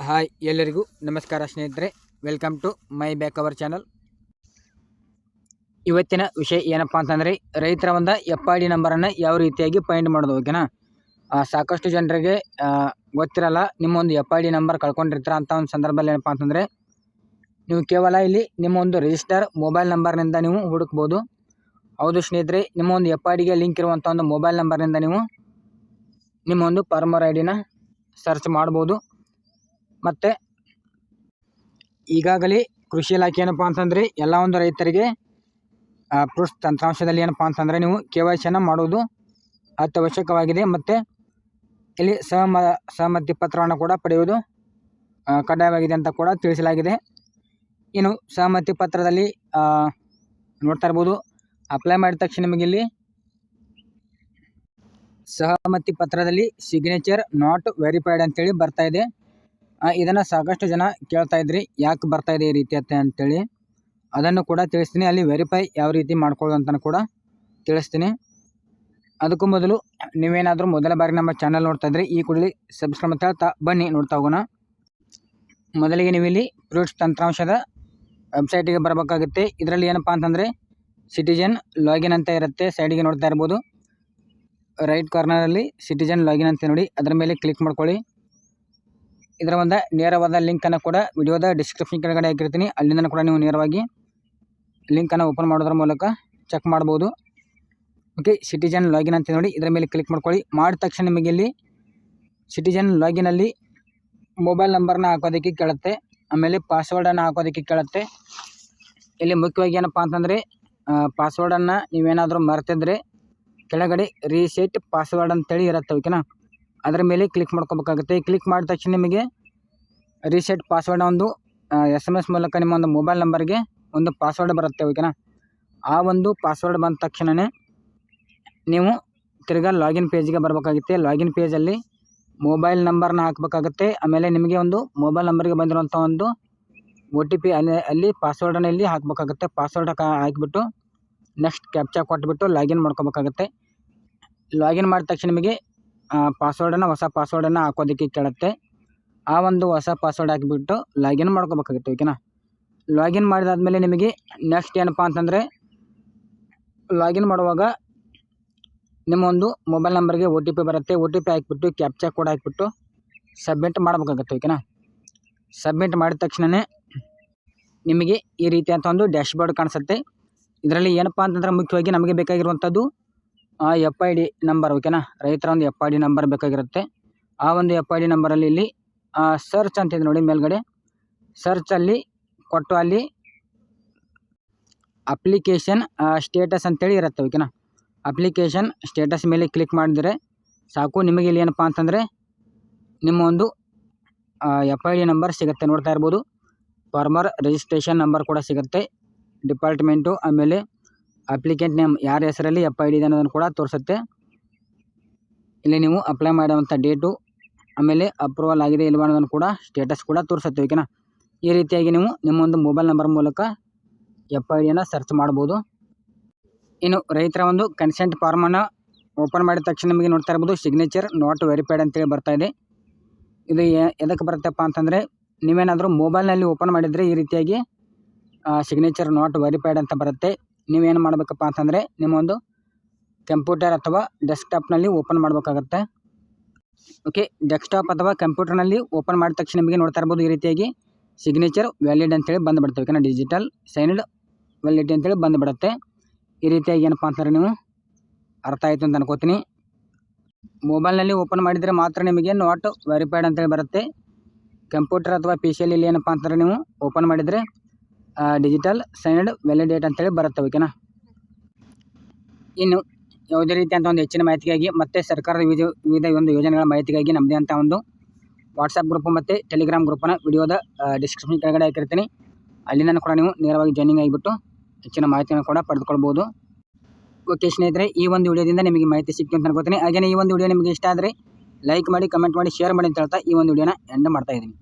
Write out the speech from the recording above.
Hi ಎಲ್ಲರಿಗೂ ನಮಸ್ಕಾರ ಸ್ನೇಹಿತರೆ, welcome to my back our channel. ಇವತ್ತಿನ ವಿಷಯ ಏನಪ್ಪ ಅಂತಂದರೆ, ರೈತರ ಒಂದು FID ನಂಬರನ್ನು ಯಾವ ರೀತಿಯಾಗಿ ಫೈಂಡ್ ಮಾಡೋದು. ಓಕೆನಾ, ಸಾಕಷ್ಟು ಜನರಿಗೆ ಗೊತ್ತಿರಲ್ಲ, ನಿಮ್ಮ ಒಂದು FID ನಂಬರ್ ಕಳ್ಕೊಂಡಿರ್ತೀರ. ಅಂತ ಒಂದು ಸಂದರ್ಭದಲ್ಲಿ ಏನಪ್ಪ ಅಂತಂದರೆ, ನೀವು ಕೇವಲ ಇಲ್ಲಿ ನಿಮ್ಮ ಒಂದು ರಿಜಿಸ್ಟರ್ ಮೊಬೈಲ್ ನಂಬರ್ನಿಂದ ನೀವು ಹುಡುಕ್ಬೋದು. ಹೌದು ಸ್ನೇಹಿತರೆ, ನಿಮ್ಮ ಒಂದು FIDಗೆ ಲಿಂಕ್ ಇರುವಂಥ ಒಂದು ಮೊಬೈಲ್ ನಂಬರ್ನಿಂದ ನೀವು ನಿಮ್ಮ ಒಂದು ಫಾರ್ಮರ್ ID ಸರ್ಚ್ ಮಾಡ್ಬೋದು. ಮತ್ತು ಈಗಾಗಲೇ ಕೃಷಿ ಇಲಾಖೆ ಏನಪ್ಪ ಅಂತಂದರೆ ಎಲ್ಲ ಒಂದು ರೈತರಿಗೆ ಪ್ರೂಫ್ ತಂತ್ರಾಂಶದಲ್ಲಿ ಏನಪ್ಪ ಅಂತಂದರೆ ನೀವು KYC ಮಾಡುವುದು ಅತ್ಯವಶ್ಯಕವಾಗಿದೆ. ಮತ್ತು ಇಲ್ಲಿ ಸಹಮತಿ ಪತ್ರವನ್ನು ಕೂಡ ಪಡೆಯುವುದು ಕಡ್ಡಾಯವಾಗಿದೆ ಅಂತ ಕೂಡ ತಿಳಿಸಲಾಗಿದೆ. ಇನ್ನು ಸಹಮತಿ ಪತ್ರದಲ್ಲಿ ನೋಡ್ತಾ ಇರ್ಬೋದು, ಅಪ್ಲೈ ಮಾಡಿದ ತಕ್ಷಣ ನಿಮಗೆ ಇಲ್ಲಿ ಸಹಮತಿ ಪತ್ರದಲ್ಲಿ ಸಿಗ್ನೇಚರ್ ನಾಟ್ ವೆರಿಫೈಡ್ ಅಂತೇಳಿ ಬರ್ತಾ ಇದೆ. ಇದನ್ನು ಸಾಕಷ್ಟು ಜನ ಕೇಳ್ತಾ ಇದ್ರಿ, ಯಾಕೆ ಬರ್ತಾ ಇದೆ ಈ ರೀತಿ ಅಂತೇಳಿ. ಅದನ್ನು ಕೂಡ ತಿಳಿಸ್ತೀನಿ. ಅಲ್ಲಿ ವೆರಿಫೈ ಯಾವ ರೀತಿ ಮಾಡ್ಕೊಳ್ಳೋದು ಅಂತ ಕೂಡ ತಿಳಿಸ್ತೀನಿ. ಅದಕ್ಕೂ ಮೊದಲು ನೀವೇನಾದರೂ ಮೊದಲ ಬಾರಿ ನಮ್ಮ ಚಾನಲ್ ನೋಡ್ತಾ ಇದ್ರಿ, ಈ ಕೂಡಲೇ ಸಬ್ಸ್ಕ್ರೈಬ್ ಅಂತ ಹೇಳ್ತಾ ಬನ್ನಿ ನೋಡ್ತಾ ಹೋಗೋಣ. ಮೊದಲಿಗೆ ನೀವು ಇಲ್ಲಿ ಪ್ರೂಫ್ಸ್ ತಂತ್ರಾಂಶದ ವೆಬ್ಸೈಟಿಗೆ ಬರಬೇಕಾಗುತ್ತೆ. ಇದರಲ್ಲಿ ಏನಪ್ಪ ಅಂತಂದರೆ ಸಿಟಿಜನ್ ಲಾಗಿನ್ ಅಂತ ಇರುತ್ತೆ. ಸೈಡಿಗೆ ನೋಡ್ತಾ ಇರ್ಬೋದು, ರೈಟ್ ಕಾರ್ನರಲ್ಲಿ ಸಿಟಿಜನ್ ಲಾಗಿನ್ ಅಂತ ನೋಡಿ, ಅದರ ಮೇಲೆ ಕ್ಲಿಕ್ ಮಾಡ್ಕೊಳ್ಳಿ. ಇದರ ಒಂದು ನೇರವಾದ ಲಿಂಕನ್ನು ಕೂಡ ವಿಡಿಯೋದ ಡಿಸ್ಕ್ರಿಪ್ಷನ್ ಕೆಳಗಡೆ ಹಾಕಿರ್ತೀನಿ. ಅಲ್ಲಿಂದ ಕೂಡ ನೀವು ನೇರವಾಗಿ ಲಿಂಕನ್ನು ಓಪನ್ ಮಾಡೋದ್ರ ಮೂಲಕ ಚೆಕ್ ಮಾಡ್ಬೋದು. ಓಕೆ, ಸಿಟಿಜನ್ ಲಾಗಿನ್ ಅಂತ ನೋಡಿ, ಇದರ ಮೇಲೆ ಕ್ಲಿಕ್ ಮಾಡ್ಕೊಳ್ಳಿ. ಮಾಡಿದ ತಕ್ಷಣ ನಿಮಗೆ ಇಲ್ಲಿ ಸಿಟಿಜನ್ ಲಾಗಿನಲ್ಲಿ ಮೊಬೈಲ್ ನಂಬರ್ನ ಹಾಕೋದಕ್ಕೆ ಕೇಳುತ್ತೆ, ಆಮೇಲೆ ಪಾಸ್ವರ್ಡನ್ನು ಹಾಕೋದಕ್ಕೆ ಕೇಳುತ್ತೆ. ಇಲ್ಲಿ ಮುಖ್ಯವಾಗಿ ಏನಪ್ಪ ಅಂತಂದರೆ ಪಾಸ್ವರ್ಡನ್ನು ನೀವೇನಾದರೂ ಮರ್ತಿದ್ರೆ ಕೆಳಗಡೆ ರೀಸೆಟ್ ಪಾಸ್ವರ್ಡ್ ಅಂತೇಳಿ ಇರುತ್ತೆ. ಓಕೆನಾ, ಅದರ ಮೇಲೆ ಕ್ಲಿಕ್ ಮಾಡ್ಕೋಬೇಕಾಗುತ್ತೆ. ಕ್ಲಿಕ್ ಮಾಡಿದ ತಕ್ಷಣ ನಿಮಗೆ ರೀಸೆಟ್ ಪಾಸ್ವರ್ಡ್ ಒಂದು SMS ಮೂಲಕ ನಿಮ್ಮ ಒಂದು ಮೊಬೈಲ್ ನಂಬರ್ಗೆ ಒಂದು ಪಾಸ್ವರ್ಡ್ ಬರುತ್ತೆ. ಓಕೆನಾ, ಆ ಒಂದು ಪಾಸ್ವರ್ಡ್ ಬಂದ ತಕ್ಷಣವೇ ನೀವು ತಿರ್ಗಾ ಲಾಗಿನ್ ಪೇಜ್ಗೆ ಬರಬೇಕಾಗುತ್ತೆ. ಲಾಗಿನ್ ಪೇಜಲ್ಲಿ ಮೊಬೈಲ್ ನಂಬರ್ನ ಹಾಕಬೇಕಾಗುತ್ತೆ. ಆಮೇಲೆ ನಿಮಗೆ ಒಂದು ಮೊಬೈಲ್ ನಂಬರ್ಗೆ ಬಂದಿರುವಂಥ ಒಂದು OTP ಅಲ್ಲಿ ಪಾಸ್ವರ್ಡನ್ನು ಇಲ್ಲಿ ಹಾಕಬೇಕಾಗುತ್ತೆ. ಪಾಸ್ವರ್ಡ್ ಹಾಕಿಬಿಟ್ಟು ನೆಕ್ಸ್ಟ್ ಕ್ಯಾಪ್ಚಾ ಕೊಟ್ಬಿಟ್ಟು ಲಾಗಿನ್ ಮಾಡ್ಕೋಬೇಕಾಗುತ್ತೆ. ಲಾಗಿನ್ ಮಾಡಿದ ತಕ್ಷಣ ನಿಮಗೆ ಹೊಸ ಪಾಸ್ವರ್ಡನ್ನು ಹಾಕೋದಕ್ಕೆ ಕೇಳುತ್ತೆ. ಆ ಒಂದು ಹೊಸ ಪಾಸ್ವರ್ಡ್ ಹಾಕಿಬಿಟ್ಟು ಲಾಗಿನ್ ಮಾಡ್ಕೋಬೇಕಾಗುತ್ತೆ. ಓಕೆನಾ, ಲಾಗಿನ್ ಮಾಡಿದಾದಮೇಲೆ ನಿಮಗೆ ನೆಕ್ಸ್ಟ್ ಏನಪ್ಪ ಅಂತಂದರೆ, ಲಾಗಿನ್ ಮಾಡುವಾಗ ನಿಮ್ಮ ಒಂದು ಮೊಬೈಲ್ ನಂಬರ್ಗೆ OTP ಬರುತ್ತೆ. OTP ಹಾಕಿಬಿಟ್ಟು ಕ್ಯಾಪ್ಚಾ ಕೋಡ್ ಹಾಕಿಬಿಟ್ಟು ಸಬ್ಮಿಟ್ ಮಾಡಬೇಕಾಗುತ್ತೆ. ಓಕೆನಾ, ಸಬ್ಮಿಟ್ ಮಾಡಿದ ತಕ್ಷಣವೇ ನಿಮಗೆ ಈ ರೀತಿಯಾದಂಥ ಒಂದು ಡ್ಯಾಶ್ಬೋರ್ಡ್ ಕಾಣಿಸುತ್ತೆ. ಇದರಲ್ಲಿ ಏನಪ್ಪ ಅಂತಂದರೆ ಮುಖ್ಯವಾಗಿ ನಮಗೆ ಬೇಕಾಗಿರುವಂಥದ್ದು FID ನಂಬರ್. ಓಕೆನಾ, ರೈತರ ಒಂದು FID ನಂಬರ್ ಬೇಕಾಗಿರುತ್ತೆ. ಆ ಒಂದು FID ನಂಬರಲ್ಲಿ ಇಲ್ಲಿ ಸರ್ಚ್ ಅಂತಿದೆ ನೋಡಿ ಮೇಲ್ಗಡೆ, ಸರ್ಚಲ್ಲಿ ಕೊಟ್ಟು ಅಲ್ಲಿ ಅಪ್ಲಿಕೇಶನ್ ಸ್ಟೇಟಸ್ ಅಂತೇಳಿ ಇರುತ್ತೆ. ಓಕೆನಾ, ಅಪ್ಲಿಕೇಶನ್ ಸ್ಟೇಟಸ್ ಮೇಲೆ ಕ್ಲಿಕ್ ಮಾಡಿದರೆ ಸಾಕು. ನಿಮಗೆ ಇಲ್ಲಿ ಏನಪ್ಪ ಅಂತಂದರೆ ನಿಮ್ಮ ಒಂದು FID ನಂಬರ್ ಸಿಗುತ್ತೆ. ನೋಡ್ತಾ ಇರ್ಬೋದು, ಫಾರ್ಮರ್ ರಿಜಿಸ್ಟ್ರೇಷನ್ ನಂಬರ್ ಕೂಡ ಸಿಗುತ್ತೆ, ಡಿಪಾರ್ಟ್ಮೆಂಟು, ಆಮೇಲೆ ಅಪ್ಲಿಕೆಂಟ್ ನೇಮ್ ಯಾರ ಹೆಸರಲ್ಲಿ FID ಇದೆ ಅನ್ನೋದನ್ನು ಕೂಡ ತೋರಿಸುತ್ತೆ. ಇಲ್ಲಿ ನೀವು ಅಪ್ಲೈ ಮಾಡುವಂಥ ಡೇಟು, ಆಮೇಲೆ ಅಪ್ರೂವಲ್ ಆಗಿದೆ ಇಲ್ವಾ ಅನ್ನೋದನ್ನು ಕೂಡ ಸ್ಟೇಟಸ್ ಕೂಡ ತೋರಿಸುತ್ತೆ. ಓಕೆನಾ, ಈ ರೀತಿಯಾಗಿ ನೀವು ನಿಮ್ಮ ಒಂದು ಮೊಬೈಲ್ ನಂಬರ್ ಮೂಲಕ FIDಯನ್ನು ಸರ್ಚ್ ಮಾಡ್ಬೋದು. ಇನ್ನು ರೈತರ ಒಂದು ಕನ್ಸೆಂಟ್ ಫಾರ್ಮನ್ನು ಓಪನ್ ಮಾಡಿದ ತಕ್ಷಣ ನಿಮಗೆ ನೋಡ್ತಾ ಇರ್ಬೋದು, ಸಿಗ್ನೇಚರ್ ನಾಟ್ ವೆರಿಫೈಡ್ ಅಂತೇಳಿ ಬರ್ತಾ ಇದೆ. ಇದು ಎದಕ್ಕೆ ಬರುತ್ತಪ್ಪ ಅಂತಂದರೆ, ನೀವೇನಾದರೂ ಮೊಬೈಲ್ನಲ್ಲಿ ಓಪನ್ ಮಾಡಿದರೆ ಈ ರೀತಿಯಾಗಿ ಸಿಗ್ನೇಚರ್ ನಾಟ್ ವೆರಿಫೈಡ್ ಅಂತ ಬರುತ್ತೆ. ನೀವೇನು ಮಾಡಬೇಕಪ್ಪ ಅಂತಂದರೆ ನಿಮ್ಮ ಒಂದು ಕಂಪ್ಯೂಟರ್ ಅಥವಾ ಡೆಸ್ಕ್ಟಾಪ್ನಲ್ಲಿ ಓಪನ್ ಮಾಡಬೇಕಾಗತ್ತೆ. ಓಕೆ, ಡೆಸ್ಕ್ಟಾಪ್ ಅಥವಾ ಕಂಪ್ಯೂಟರ್ನಲ್ಲಿ ಓಪನ್ ಮಾಡಿದ ತಕ್ಷಣ ನಿಮಗೆ ನೋಡ್ತಾ ಇರ್ಬೋದು, ಈ ರೀತಿಯಾಗಿ ಸಿಗ್ನೇಚರ್ ವ್ಯಾಲಿಡ್ ಅಂತೇಳಿ ಬಂದುಬಿಡುತ್ತೆ. ಓಕೆನಾ, ಡಿಜಿಟಲ್ ಸೈನ್ಡ್ ವ್ಯಾಲಿಡಿಟಿ ಅಂತೇಳಿ ಬಂದುಬಿಡುತ್ತೆ. ಈ ರೀತಿಯಾಗಿ ಏನಪ್ಪ ಅಂತಂದರೆ ನೀವು ಅರ್ಥ ಆಯಿತು ಅಂತ ಅನ್ಕೋತೀನಿ. ಮೊಬೈಲ್ನಲ್ಲಿ ಓಪನ್ ಮಾಡಿದರೆ ಮಾತ್ರ ನಿಮಗೆ ನಾಟ್ ವೆರಿಫೈಡ್ ಅಂತೇಳಿ ಬರುತ್ತೆ. ಕಂಪ್ಯೂಟರ್ ಅಥವಾ PC ಇಲ್ಲಿ ಏನಪ್ಪ ಅಂತಂದರೆ ನೀವು ಓಪನ್ ಮಾಡಿದರೆ ಡಿಜಿಟಲ್ ಸೈನ್ಡ್ ವ್ಯಾಲಿಡೇಟ್ ಅಂತೇಳಿ ಬರುತ್ತೆ. ಓಕೆನಾ, ಇನ್ನು ಯಾವುದೇ ರೀತಿಯಂಥ ಒಂದು ಹೆಚ್ಚಿನ ಮಾಹಿತಿಗಾಗಿ ಮತ್ತು ಸರ್ಕಾರದ ವಿವಿಧ ಒಂದು ಯೋಜನೆಗಳ ಮಾಹಿತಿಗಾಗಿ ನಮ್ಮದೇ ಅಂತ ಒಂದು ವಾಟ್ಸಪ್ ಗ್ರೂಪ್ ಮತ್ತು ಟೆಲಿಗ್ರಾಮ್ ಗ್ರೂಪನ್ನು ವಿಡಿಯೋದ ಡಿಸ್ಕ್ರಿಪ್ಷನ್ ಕೆಳಗಡೆ ಹಾಕಿರ್ತೀನಿ. ಅಲ್ಲಿಂದ ಕೂಡ ನೀವು ನೇರವಾಗಿ ಜಾಯ್ನಿಂಗ್ ಆಗಿಬಿಟ್ಟು ಹೆಚ್ಚಿನ ಮಾಹಿತಿಯನ್ನು ಕೂಡ ಪಡೆದುಕೊಳ್ಬೋದು. ಓಕೆ ಸ್ನೇಹಿತರೆ, ಈ ಒಂದು ವಿಡಿಯೋದಿಂದ ನಿಮಗೆ ಮಾಹಿತಿ ಸಿಕ್ತು ಅಂತ ಅನ್ಕೋತೀನಿ. ಹಾಗೆಯೇ ಈ ಒಂದು ವಿಡಿಯೋ ನಿಮಗೆ ಇಷ್ಟ ಆದರೆ ಲೈಕ್ ಮಾಡಿ, ಕಮೆಂಟ್ ಮಾಡಿ, ಶೇರ್ ಮಾಡಿ ಅಂತ ಹೇಳ್ತಾ ಈ ಒಂದು ವಿಡಿಯೋನ ಎಂಡ್ ಮಾಡ್ತಾ ಇದ್ದೀನಿ.